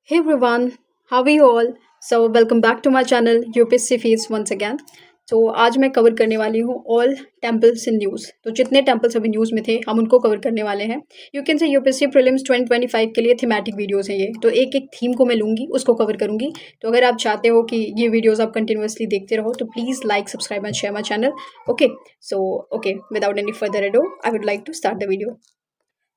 Hey everyone, how are you all? So welcome back to my channel UPSC fees once again. तो आज मैं cover करने वाली हूँ ऑल टेम्पल्स इन न्यूज़। तो जितने टेम्पल्स अभी न्यूज़ में थे हम उनको कवर करने वाले हैं। You can say UPSC prelims 2025 के लिए थीमेटिक वीडियोस हैं ये। तो एक एक थीम को मैं लूँगी, उसको कवर करूँगी। तो अगर आप चाहते हो कि ये वीडियोस आप कंटिन्यूअसली देखते रहो तो please like, subscribe and share my channel. Okay, without any further ado I would like to start the video.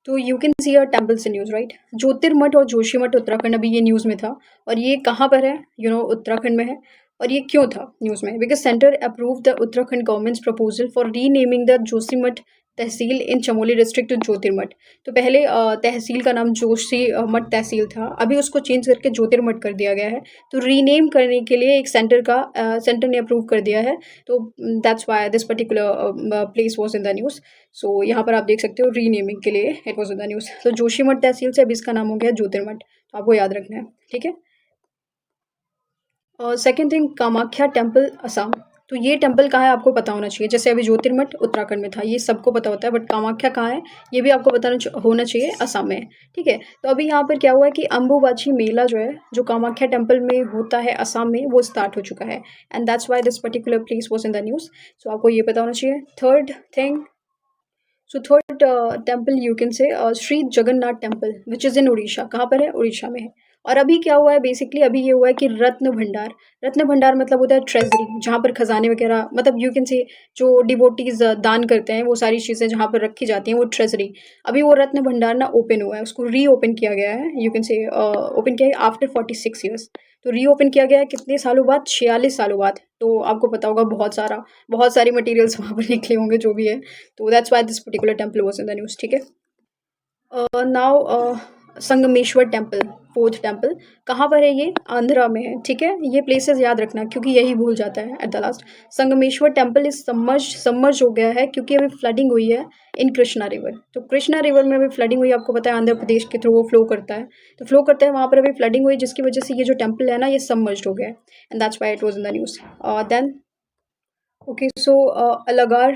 तो you can see a temples in news right. Jyotirmath और जोशीमठ उत्तराखंड अभी ये न्यूज़ में था और ये कहाँ पर है, उत्तराखंड में है। और ये क्यों था न्यूज़ में? Because centre approve the Uttarakhand government's proposal for renaming the Joshimath tehsil in Chamoli district to Jyotirmath. तो पहले तहसील का नाम जोशीमठ तहसील था, अभी उसको चेंज करके ज्योतिर्मठ कर दिया गया है। तो रीनेम करने के लिए एक सेंटर ने अप्रूव कर दिया है। तो that's why this particular place was in the news. So यहाँ पर आप देख सकते हो रीनेमिंग के लिए it was in the news. तो जोशीमठ तहसील से अभी इसका नाम हो गया ज्योतिर्मठ, तो आपको याद रखना है, ठीक है। और second thing, Kamakhya temple Assam. तो ये टेम्पल कहाँ है आपको पता होना चाहिए। जैसे अभी ज्योतिर्मठ उत्तराखंड में था, ये सबको पता होता है, बट कामाख्या कहाँ है ये भी आपको पता होना चाहिए, असम में है, ठीक है। तो अभी यहाँ पर क्या हुआ है कि अम्बुबाची मेला जो है, जो कामाख्या टेम्पल में होता है असम में, वो स्टार्ट हो चुका है। And that's why this particular place was in the news. So आपको ये पता होना चाहिए। Third temple you can say Shri Jagannath temple which is इन उड़ीसा। कहाँ पर है? उड़ीसा में है। और अभी क्या हुआ है, बेसिकली अभी ये हुआ है कि रत्न भंडार मतलब होता है ट्रेजरी, जहाँ पर खजाने वगैरह, मतलब यू कैन से जो डिवोटीज दान करते हैं वो सारी चीज़ें जहाँ पर रखी जाती हैं वो ट्रेजरी। अभी वो रत्न भंडार ना ओपन हुआ है, उसको रीओपन किया गया है। यू कैन से ओपन किया है आफ्टर 46 ईयर्स। तो रीओपन किया गया है कितने सालों बाद? 46 सालों बाद। तो आपको पता होगा बहुत सारी मटेरियल्स वहाँ पर निकले होंगे जो भी है। तो that's why this particular temple was in the news, ठीक है। Now Sangameshwar temple, fourth temple कहाँ पर है? ये आंध्रा में है, ठीक है। ये प्लेसेस याद रखना क्योंकि यही भूल जाता है at the last. Sangameshwar temple is submerge हो गया है क्योंकि अभी फ्लडिंग हुई है इन कृष्णा रिवर। तो कृष्णा रिवर में अभी फ्लडिंग हुई है, आपको पता है आंध्र प्रदेश के थ्रू वो फ्लो करता है। तो फ्लो करता है, वहाँ पर अभी फ्लडिंग हुई जिसकी वजह से ये जो टेम्पल है ना ये सबमर्ज हो गया है। And that's why it was in the news. Then okay, so Alagar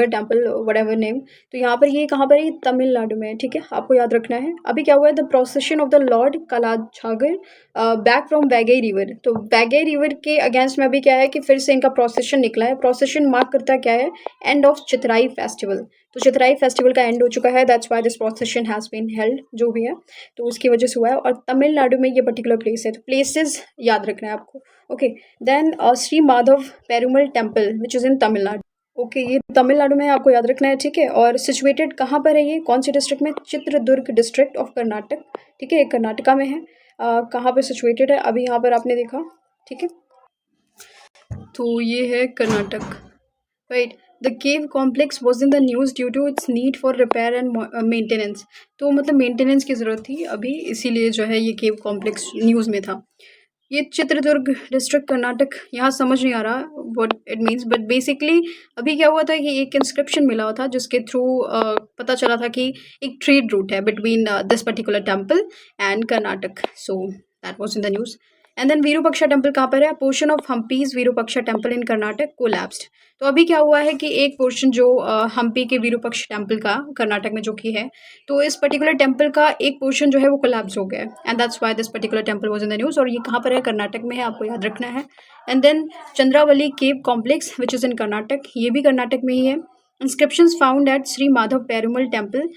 temple whatever name. तो यहाँ पर ये कहाँ पर है? ये तमिलनाडु में है, ठीक है, आपको याद रखना है। अभी क्या हुआ है, the procession of the lord Kallazhagar back from Vaigai river. तो वैगई रिवर के अगेंस्ट में अभी क्या है कि फिर से इनका प्रोसेशन निकला है। प्रोसेशन मार्क करता क्या है? End of Chithirai festival. तो चितराई फेस्टिवल का एंड हो चुका है, that's why this procession has been held, जो भी है तो उसकी वजह से हुआ है। और तमिलनाडु में ये पर्टिकुलर प्लेस है, तो प्लेसेस याद रखना है आपको, okay. Then Shri Madhava Perumal temple which is in Tamil Nadu. Okay, ये तमिलनाडु में है, आपको याद रखना है, ठीक है। और सिचुएटेड कहाँ पर है ये, कौन सी डिस्ट्रिक्ट में? चित्रदुर्ग डिस्ट्रिक्ट ऑफ कर्नाटक, ठीक है, कर्नाटका में है। कहाँ पर सिचुएटेड है? अभी यहाँ पर आपने देखा, ठीक है। तो ये है Karnataka, right. The cave complex was in the news due to its need for repair and maintenance. तो मतलब मेंटेनेंस की ज़रूरत थी अभी, इसीलिए जो है ये केव कॉम्प्लेक्स न्यूज़ में था। ये चित्रदुर्ग डिस्ट्रिक्ट कर्नाटक, यहाँ समझ नहीं आ रहा what it means, but basically अभी क्या हुआ था कि एक इंस्क्रिप्शन मिला हुआ था जिसके थ्रू पता चला था कि एक ट्रेड रूट है between this particular temple and Karnataka. So that was in the news. And then Virupaksha temple कहाँ पर है? Portion of Hampi's Virupaksha temple in Karnataka collapsed. तो अभी क्या हुआ है कि एक पोर्शन जो हम्पी के विरूपाक्ष टेम्पल का कर्नाटक में जो कि है, तो इस पर्टिकुलर टेम्पल का एक पोर्शन जो है वो कोलैप्स हो गया है। And that's why this particular temple was in the news. और ये कहाँ पर है? कर्नाटक में है, आपको याद रखना है। And then Chandravalli cave complex which is in Karnataka, ये भी कर्नाटक में ही है। Inscriptions found at Shri Madhava Perumal temple.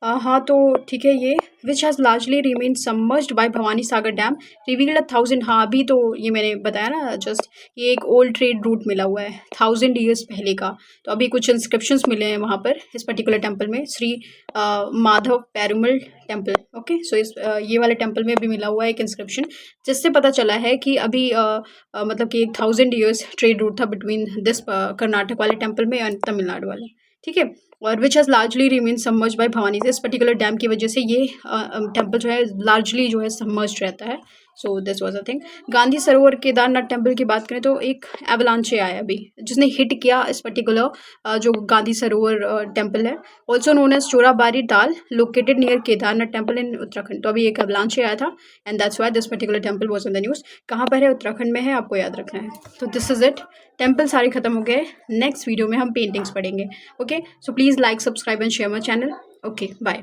हाँ, तो ठीक है, ये which has largely remain submerged by Bhavani Sagar dam revealed 1000। हाँ, अभी तो ये मैंने बताया ना जस्ट, ये एक ओल्ड ट्रेड रूट मिला हुआ है 1000 ईयर्स पहले का। तो अभी कुछ इंस्क्रिप्शंस मिले हैं वहाँ पर इस पर्टिकुलर टेम्पल में, श्री माधव पेरुमल टेम्पल, ओके। सो इस ये वाले टेम्पल में भी मिला हुआ है एक इंस्क्रिप्शन, जिससे पता चला है कि अभी मतलब कि 1000 ईयर्स ट्रेड रूट था बिटवीन दिस कर्नाटक वाले टेम्पल में एंड तमिलनाडु वाले, ठीक है। और which has largely remain submerge by Bhavani. से इस पर्टिकुलर डैम की वजह से ये टेम्पल जो है लार्जली जो है सबमर्ज रहता है। So this was a thing. Gandhi Sarovar Kedarnath temple की बात करें तो एक एवलांचे आया अभी जिसने हिट किया इस पर्टिकुलर जो गांधी सरोवर टेम्पल है, ऑल्सो नोन एज चोराबारी ताल, located near Kedarnath temple in Uttarakhand. तो अभी एक एवलांचे आया था and that's why this particular temple was in the news. कहाँ पर है? उत्तराखंड में है, आपको याद रखना है। तो दिस इज़ इट, टेम्पल सारे खत्म हो गए। नेक्स्ट वीडियो में हम पेंटिंग्स पढ़ेंगे, okay. So please like, subscribe and share my channel, okay, bye.